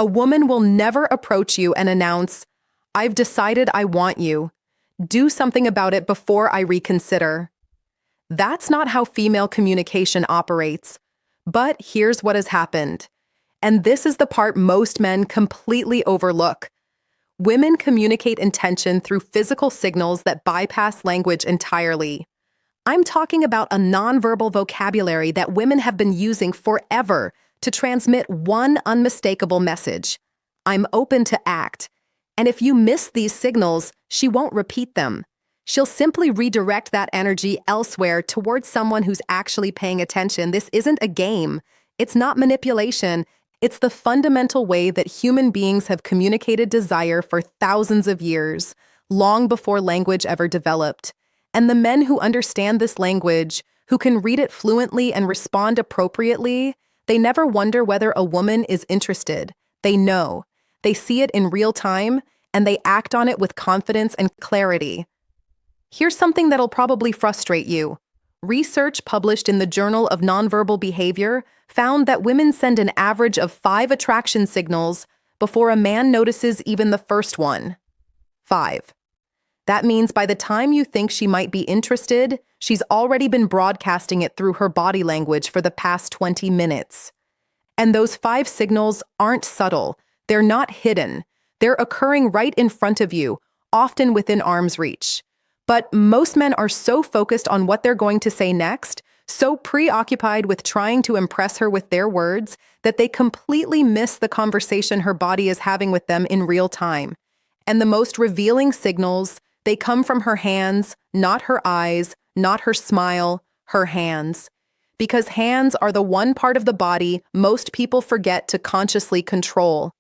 A woman will never approach you and announce, "I've decided I want you. Do something about it before I reconsider." That's not how female communication operates. But here's what has happened. And this is the part most men completely overlook. Women communicate intention through physical signals that bypass language entirely. I'm talking about a nonverbal vocabulary that women have been using forever to transmit one unmistakable message: I'm open to act. And if you miss these signals, she won't repeat them. She'll simply redirect that energy elsewhere towards someone who's actually paying attention. This isn't a game. It's not manipulation. It's the fundamental way that human beings have communicated desire for thousands of years, long before language ever developed. And the men who understand this language, who can read it fluently and respond appropriately, they never wonder whether a woman is interested. They know. They see it in real time, and they act on it with confidence and clarity. Here's something that'll probably frustrate you. Research published in the Journal of Nonverbal Behavior found that women send an average of 5 attraction signals before a man notices even the first one. 5. That means by the time you think she might be interested, she's already been broadcasting it through her body language for the past 20 minutes. And those 5 signals aren't subtle. They're not hidden. They're occurring right in front of you, often within arm's reach. But most men are so focused on what they're going to say next, so preoccupied with trying to impress her with their words, that they completely miss the conversation her body is having with them in real time. And the most revealing signals, they come from her hands, not her eyes, not her smile, her hands. Because hands are the one part of the body most people forget to consciously control.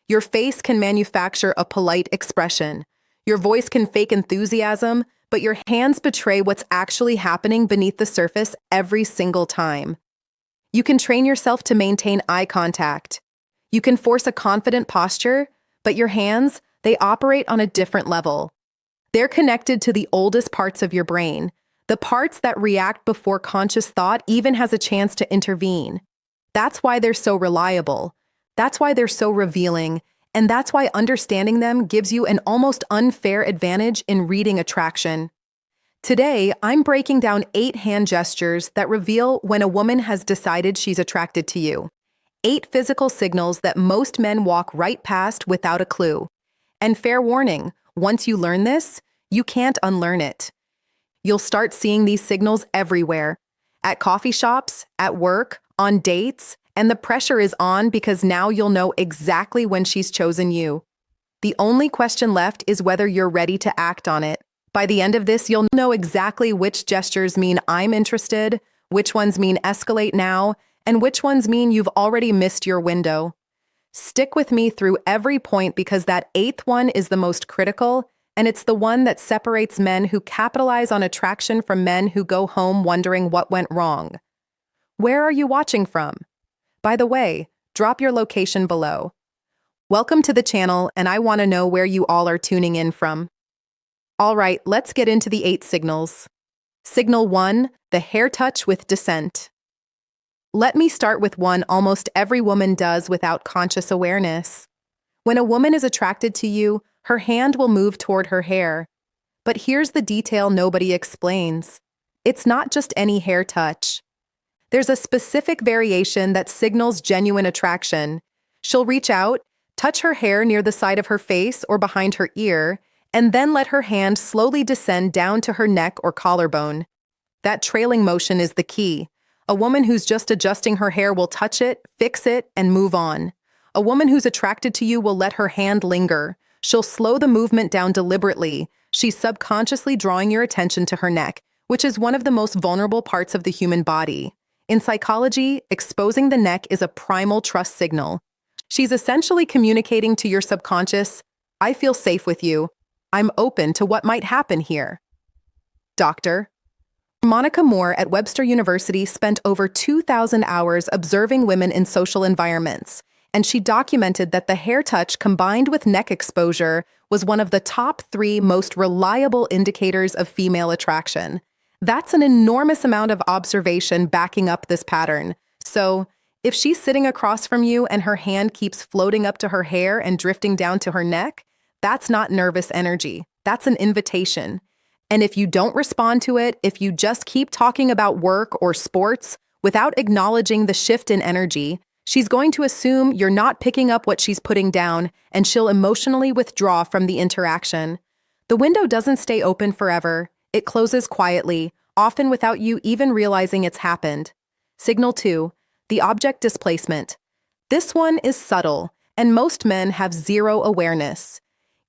Your face can manufacture a polite expression. Your voice can fake enthusiasm, but your hands betray what's actually happening beneath the surface every single time. You can train yourself to maintain eye contact. You can force a confident posture, but your hands, they operate on a different level. They're connected to the oldest parts of your brain, the parts that react before conscious thought even has a chance to intervene. That's why they're so reliable. That's why they're so revealing. And that's why understanding them gives you an almost unfair advantage in reading attraction. Today, I'm breaking down 8 hand gestures that reveal when a woman has decided she's attracted to you. 8 physical signals that most men walk right past without a clue. And fair warning, once you learn this, you can't unlearn it. You'll start seeing these signals everywhere. At coffee shops, at work, on dates, and the pressure is on because now you'll know exactly when she's chosen you. The only question left is whether you're ready to act on it. By the end of this, you'll know exactly which gestures mean I'm interested, which ones mean escalate now, and which ones mean you've already missed your window. Stick with me through every point because that 8th one is the most critical, and it's the one that separates men who capitalize on attraction from men who go home wondering what went wrong. Where are you watching from? By the way, drop your location below. Welcome to the channel, and I want to know where you all are tuning in from. All right, let's get into the 8 signals. Signal 1, the hair touch with dissent. Let me start with one almost every woman does without conscious awareness. When a woman is attracted to you, her hand will move toward her hair. But here's the detail nobody explains. It's not just any hair touch. There's a specific variation that signals genuine attraction. She'll reach out, touch her hair near the side of her face or behind her ear, and then let her hand slowly descend down to her neck or collarbone. That trailing motion is the key. A woman who's just adjusting her hair will touch it, fix it, and move on. A woman who's attracted to you will let her hand linger. She'll slow the movement down deliberately. She's subconsciously drawing your attention to her neck, which is one of the most vulnerable parts of the human body. In psychology, exposing the neck is a primal trust signal. She's essentially communicating to your subconscious, I feel safe with you. I'm open to what might happen here. Doctor. Monica Moore at Webster University spent over 2,000 hours observing women in social environments, and she documented that the hair touch combined with neck exposure was one of the top 3 most reliable indicators of female attraction. That's an enormous amount of observation backing up this pattern. So, If she's sitting across from you and her hand keeps floating up to her hair and drifting down to her neck, that's not nervous energy. That's an invitation. And if you don't respond to it, if you just keep talking about work or sports without acknowledging the shift in energy, she's going to assume you're not picking up what she's putting down, and she'll emotionally withdraw from the interaction. The window doesn't stay open forever. It closes quietly, often without you even realizing it's happened. Signal 2, the object displacement. This one is subtle, and most men have zero awareness.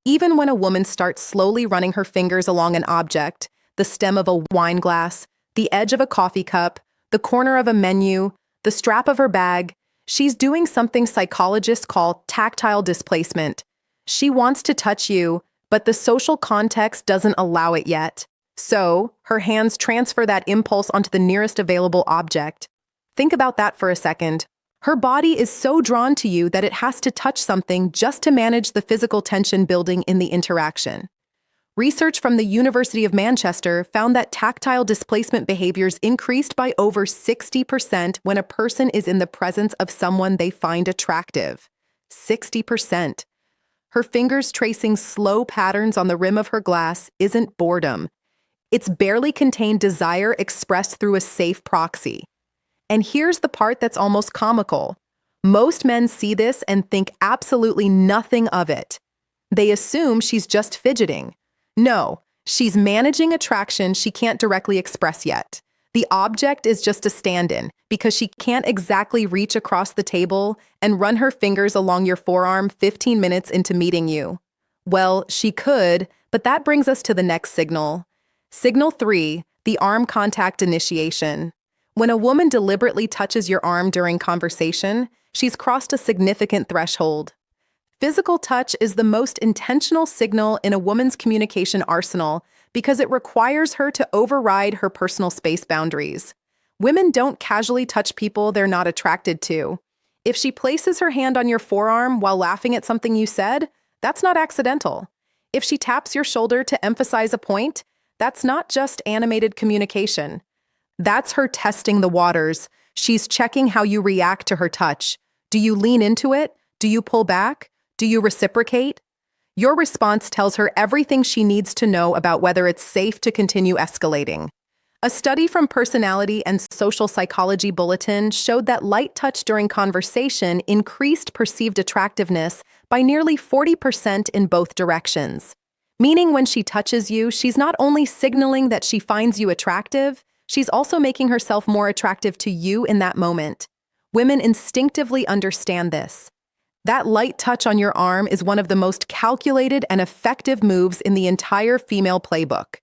Even when a woman starts slowly running her fingers along an object, the stem of a wine glass, the edge of a coffee cup, the corner of a menu, the strap of her bag, she's doing something psychologists call tactile displacement. She wants to touch you, but the social context doesn't allow it yet. So, her hands transfer that impulse onto the nearest available object. Think about that for a second. Her body is so drawn to you that it has to touch something just to manage the physical tension building in the interaction. Research from the University of Manchester found that tactile displacement behaviors increased by over 60% when a person is in the presence of someone they find attractive. 60%. Her fingers tracing slow patterns on the rim of her glass isn't boredom. It's barely contained desire expressed through a safe proxy. And here's the part that's almost comical. Most men see this and think absolutely nothing of it. They assume she's just fidgeting. No, she's managing attraction she can't directly express yet. The object is just a stand-in because she can't exactly reach across the table and run her fingers along your forearm 15 minutes into meeting you. Well, she could, but that brings us to the next signal. Signal 3, the arm contact initiation. When a woman deliberately touches your arm during conversation, she's crossed a significant threshold. Physical touch is the most intentional signal in a woman's communication arsenal because it requires her to override her personal space boundaries. Women don't casually touch people they're not attracted to. If she places her hand on your forearm while laughing at something you said, that's not accidental. If she taps your shoulder to emphasize a point, that's not just animated communication. That's her testing the waters. She's checking how you react to her touch. Do you lean into it? Do you pull back? Do you reciprocate? Your response tells her everything she needs to know about whether it's safe to continue escalating. A study from Personality and Social Psychology Bulletin showed that light touch during conversation increased perceived attractiveness by nearly 40% in both directions. Meaning when she touches you, she's not only signaling that she finds you attractive, she's also making herself more attractive to you in that moment. Women instinctively understand this. That light touch on your arm is one of the most calculated and effective moves in the entire female playbook.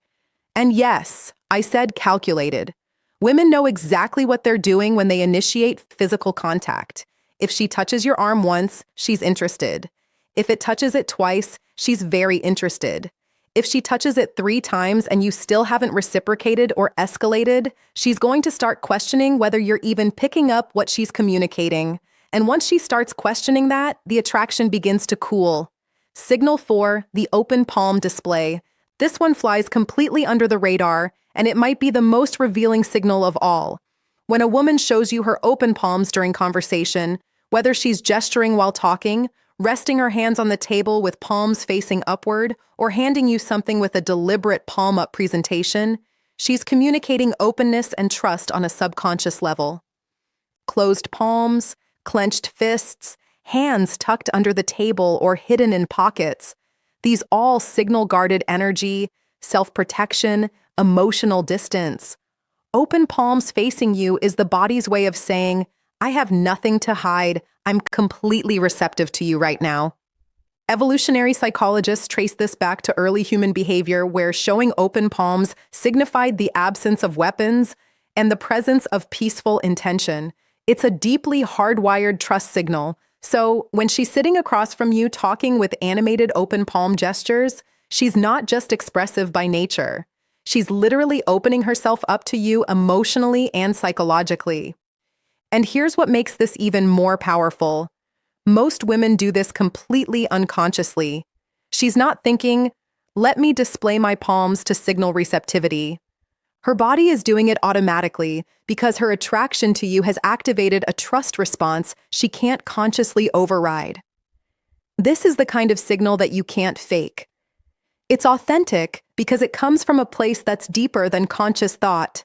And yes, I said calculated. Women know exactly what they're doing when they initiate physical contact. If she touches your arm once, she's interested. If it touches it twice, she's very interested. If she touches it 3 times and you still haven't reciprocated or escalated, she's going to start questioning whether you're even picking up what she's communicating. And once she starts questioning that, the attraction begins to cool. Signal 4, the open palm display. This one flies completely under the radar, and it might be the most revealing signal of all. When a woman shows you her open palms during conversation, whether she's gesturing while talking, resting her hands on the table with palms facing upward, or handing you something with a deliberate palm-up presentation, she's communicating openness and trust on a subconscious level. Closed palms, clenched fists, hands tucked under the table or hidden in pockets. These all signal guarded energy, self-protection, emotional distance. Open palms facing you is the body's way of saying, I have nothing to hide. I'm completely receptive to you right now. Evolutionary psychologists trace this back to early human behavior where showing open palms signified the absence of weapons and the presence of peaceful intention. It's a deeply hardwired trust signal. So when she's sitting across from you talking with animated open palm gestures, she's not just expressive by nature. She's literally opening herself up to you emotionally and psychologically. And here's what makes this even more powerful. Most women do this completely unconsciously. She's not thinking, let me display my palms to signal receptivity. Her body is doing it automatically because her attraction to you has activated a trust response she can't consciously override. This is the kind of signal that you can't fake. It's authentic because it comes from a place that's deeper than conscious thought.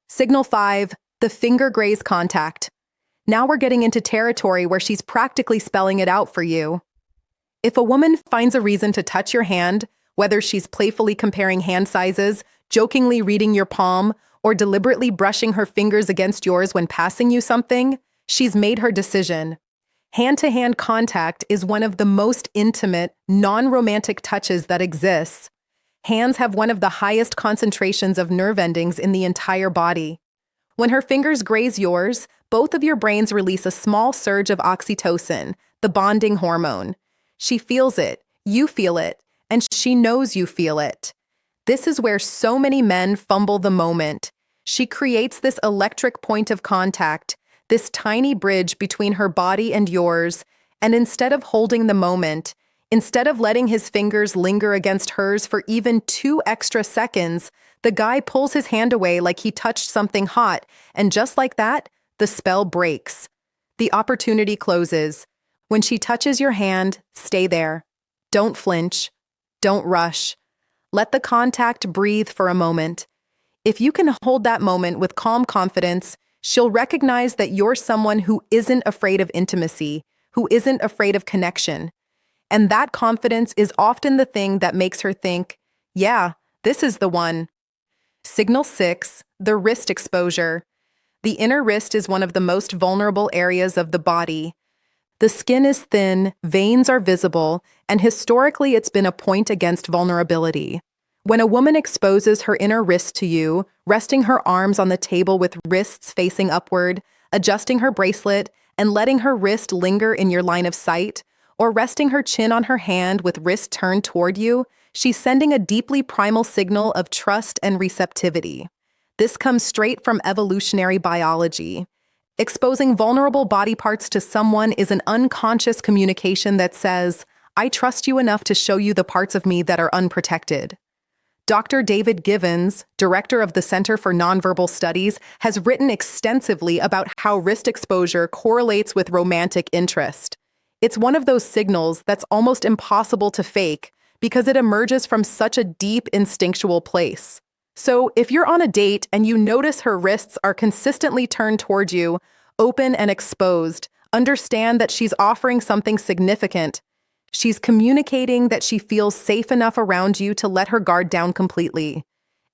Signal 5, the finger graze contact. Now we're getting into territory where she's practically spelling it out for you. If a woman finds a reason to touch your hand, whether she's playfully comparing hand sizes, jokingly reading your palm, or deliberately brushing her fingers against yours when passing you something, she's made her decision. Hand-to-hand contact is one of the most intimate, non-romantic touches that exists. Hands have one of the highest concentrations of nerve endings in the entire body. When her fingers graze yours, both of your brains release a small surge of oxytocin, the bonding hormone. She feels it, you feel it, and she knows you feel it. This is where so many men fumble the moment. She creates this electric point of contact, this tiny bridge between her body and yours, and instead of holding the moment, instead of letting his fingers linger against hers for even 2 extra seconds, the guy pulls his hand away like he touched something hot, and just like that, the spell breaks. The opportunity closes. When she touches your hand, stay there. Don't flinch. Don't rush. Let the contact breathe for a moment. If you can hold that moment with calm confidence, she'll recognize that you're someone who isn't afraid of intimacy, who isn't afraid of connection. And that confidence is often the thing that makes her think, yeah, this is the one. Signal 6, the wrist exposure. The inner wrist is one of the most vulnerable areas of the body. The skin is thin, veins are visible, and historically it's been a point against vulnerability. When a woman exposes her inner wrist to you, resting her arms on the table with wrists facing upward, adjusting her bracelet, and letting her wrist linger in your line of sight, or resting her chin on her hand with wrist turned toward you, she's sending a deeply primal signal of trust and receptivity. This comes straight from evolutionary biology. Exposing vulnerable body parts to someone is an unconscious communication that says, I trust you enough to show you the parts of me that are unprotected. Dr. David Givens, director of the Center for Nonverbal Studies, has written extensively about how wrist exposure correlates with romantic interest. It's one of those signals that's almost impossible to fake because it emerges from such a deep instinctual place. So if you're on a date and you notice her wrists are consistently turned toward you, open and exposed, understand that she's offering something significant. She's communicating that she feels safe enough around you to let her guard down completely.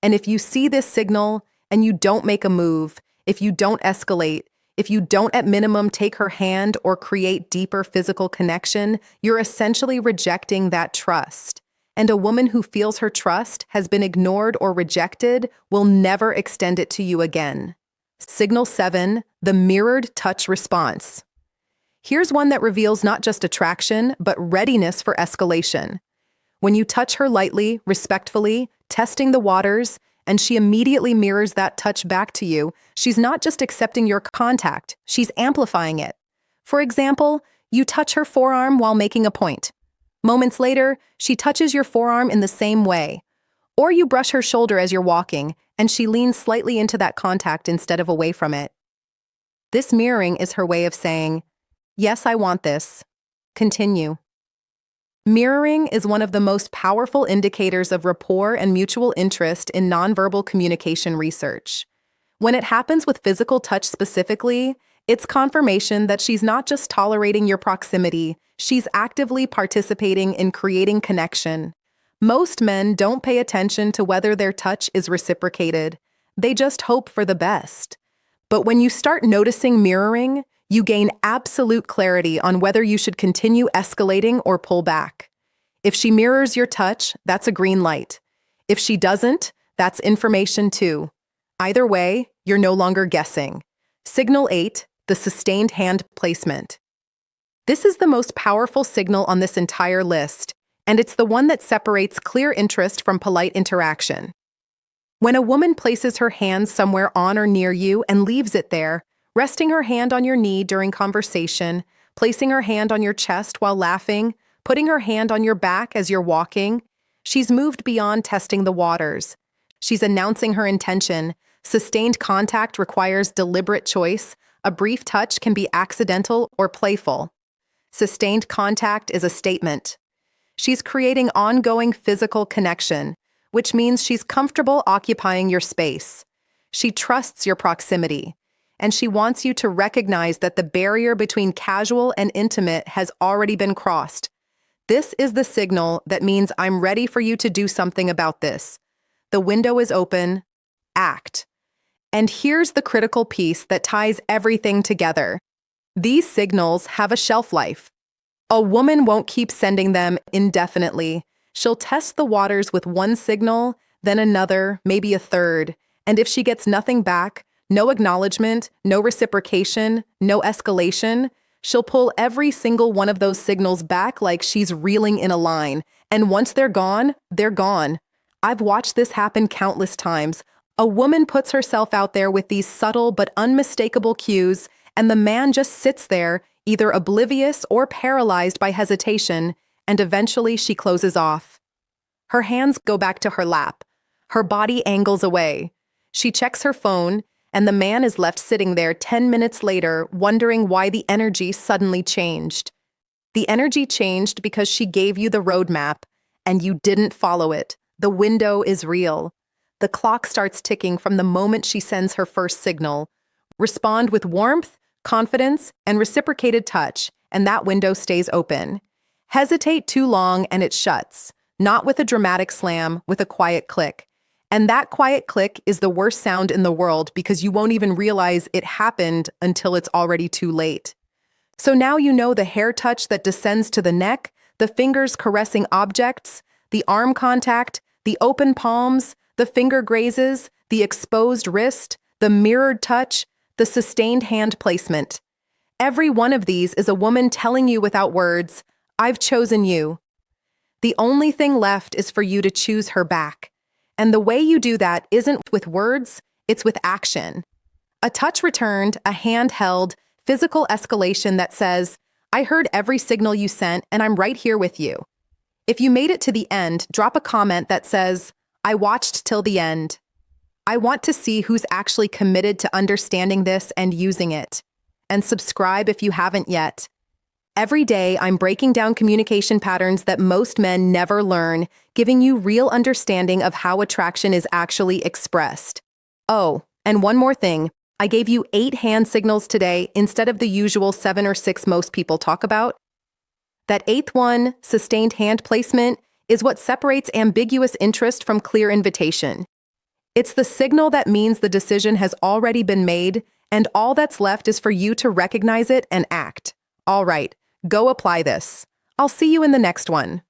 And if you see this signal and you don't make a move, if you don't escalate, if you don't at minimum take her hand or create deeper physical connection, you're essentially rejecting that trust. And a woman who feels her trust has been ignored or rejected will never extend it to you again. Signal 7, the mirrored touch response. Here's one that reveals not just attraction, but readiness for escalation. When you touch her lightly, respectfully, testing the waters, and she immediately mirrors that touch back to you, she's not just accepting your contact, she's amplifying it. For example, you touch her forearm while making a point. Moments later, she touches your forearm in the same way. Or you brush her shoulder as you're walking, and she leans slightly into that contact instead of away from it. This mirroring is her way of saying, yes, I want this. Continue. Mirroring is one of the most powerful indicators of rapport and mutual interest in nonverbal communication research. When it happens with physical touch specifically, it's confirmation that she's not just tolerating your proximity, she's actively participating in creating connection. Most men don't pay attention to whether their touch is reciprocated. They just hope for the best. But when you start noticing mirroring, you gain absolute clarity on whether you should continue escalating or pull back. If she mirrors your touch, that's a green light. If she doesn't, that's information too. Either way, you're no longer guessing. Signal 8, the sustained hand placement. This is the most powerful signal on this entire list, and it's the one that separates clear interest from polite interaction. When a woman places her hand somewhere on or near you and leaves it there, resting her hand on your knee during conversation, placing her hand on your chest while laughing, putting her hand on your back as you're walking, she's moved beyond testing the waters. She's announcing her intention. Sustained contact requires deliberate choice. A brief touch can be accidental or playful. Sustained contact is a statement. She's creating ongoing physical connection, which means she's comfortable occupying your space. She trusts your proximity, and she wants you to recognize that the barrier between casual and intimate has already been crossed. This is the signal that means I'm ready for you to do something about this. The window is open. Act. And here's the critical piece that ties everything together. These signals have a shelf life. A woman won't keep sending them indefinitely. She'll test the waters with one signal, then another, maybe a third. And if she gets nothing back, no acknowledgement, no reciprocation, no escalation, she'll pull every single one of those signals back like she's reeling in a line. And once they're gone, they're gone. I've watched this happen countless times. A woman puts herself out there with these subtle but unmistakable cues, and the man just sits there, either oblivious or paralyzed by hesitation, and eventually she closes off. Her hands go back to her lap. Her body angles away. She checks her phone, and the man is left sitting there 10 minutes later, wondering why the energy suddenly changed. The energy changed because she gave you the roadmap, and you didn't follow it. The window is real. The clock starts ticking from the moment she sends her first signal. Respond with warmth, confidence, and reciprocated touch, and that window stays open. Hesitate too long and it shuts, not with a dramatic slam, with a quiet click. And that quiet click is the worst sound in the world because you won't even realize it happened until it's already too late. So now you know the hair touch that descends to the neck, the fingers caressing objects, the arm contact, the open palms, the finger grazes, the exposed wrist, the mirrored touch, the sustained hand placement. Every one of these is a woman telling you without words, I've chosen you. The only thing left is for you to choose her back. And the way you do that isn't with words, it's with action. A touch returned, a hand held, physical escalation that says, I heard every signal you sent and I'm right here with you. If you made it to the end, drop a comment that says, I watched till the end. I want to see who's actually committed to understanding this and using it. And subscribe if you haven't yet. Every day, I'm breaking down communication patterns that most men never learn, giving you real understanding of how attraction is actually expressed. Oh, and one more thing. I gave you 8 hand signals today instead of the usual 7 or 6 most people talk about. That 8th one, sustained hand placement, is what separates ambiguous interest from clear invitation. It's the signal that means the decision has already been made, and all that's left is for you to recognize it and act. All right, go apply this. I'll see you in the next one.